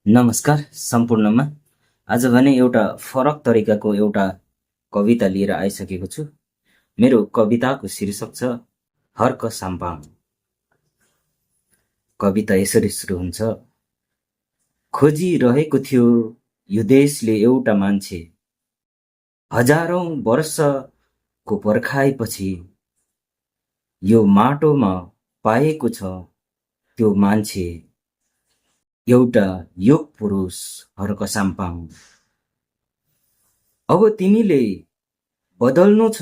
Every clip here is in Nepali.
नमस्कार सम्पूर्णमा। आज भने एउटा फरक तरिकाको एउटा कविता लिएर आइसकेको छु। मेरो कविताको शीर्षक छ हर्क साम्पाङ। कविता यसरी सुरु हुन्छ। खोजिरहेको थियो यो देशले एउटा मान्छे, हजारौं वर्षको पर्खाइपछि यो माटोमा पाएको छ त्यो मान्छे, एउटा योग पुरुष हर्क साम्पाङ। अब तिमीले बदल्नु छ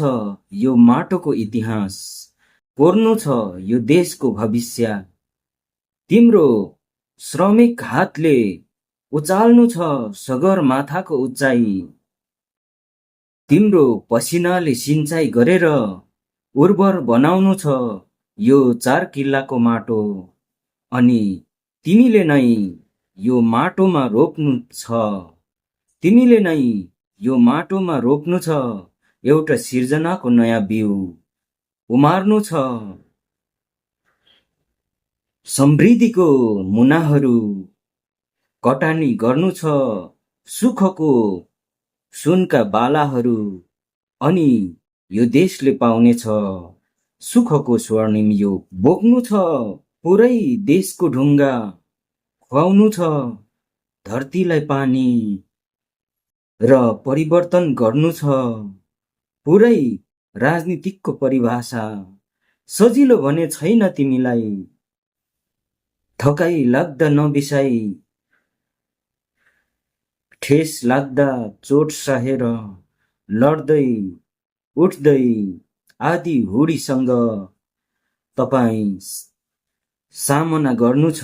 यो माटोको इतिहास, कोर्नु छ यो देशको भविष्य। तिम्रो श्रमिक हातले उचाल्नु छ सगरमाथाको उचाइ। तिम्रो पसिनाले सिंचाइ गरेर उर्वर बनाउनु छ यो 4 किल्लाको माटो। अनि तिमीले नै यो माटोमा रोप्नु छ, तिमीले नै यो माटोमा रोप्नु छ एउटा सिर्जनाको नयाँ बिउ। उमार्नु छ समृद्धिको मुनाहरू, कटानी गर्नु छ सुखको सुनका बालाहरू। अनि यो देशले पाउने छ सुखको स्वर्णिम योग। बोक्नु छ पुरै देशको ढुङ्गा, खुवाउनु छ धरतीलाई पानी र परिवर्तन गर्नु छ पुरै राजनीतिकको परिभाषा। सजिलो भने छैन तिमीलाई, थकाइ लाग्दा नबिसाई, ठेस लाग्दा चोट सहेर लड्दै उठ्दै आधी हुडीसँग तपाईँ सामना गर्नु छ।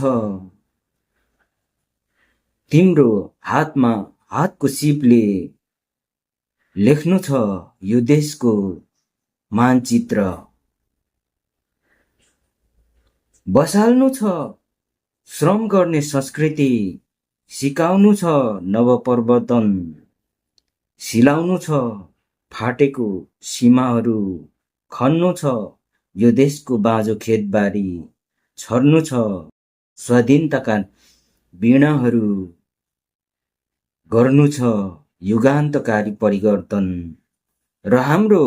तिम्रो हातमा हातको सिपले लेख्नु छ यो देशको मानचित्र। बसाल्नु छ श्रम गर्ने संस्कृति, सिकाउनु छ नवप्रवर्तन, सिलाउनु छ फाटेको सीमाहरू, खन्नु छ यो देशको बाँझो खेतबारी, छर्नु छ स्वाधीनताका वीणाहरू, गर्नु छ युगान्तकारी परिवर्तन र हाम्रो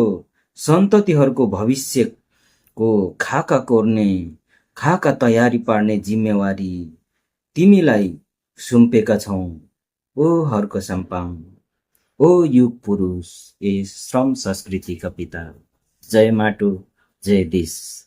सन्ततिहरूको भविष्यको खाका कोर्ने, खाका तयारी पार्ने जिम्मेवारी तिमीलाई सुम्पेका छौँ। ओ हर्क साम्पाङ, ओ युग पुरुष, ए श्रम संस्कृतिका पिता। जय माटो, जय देश।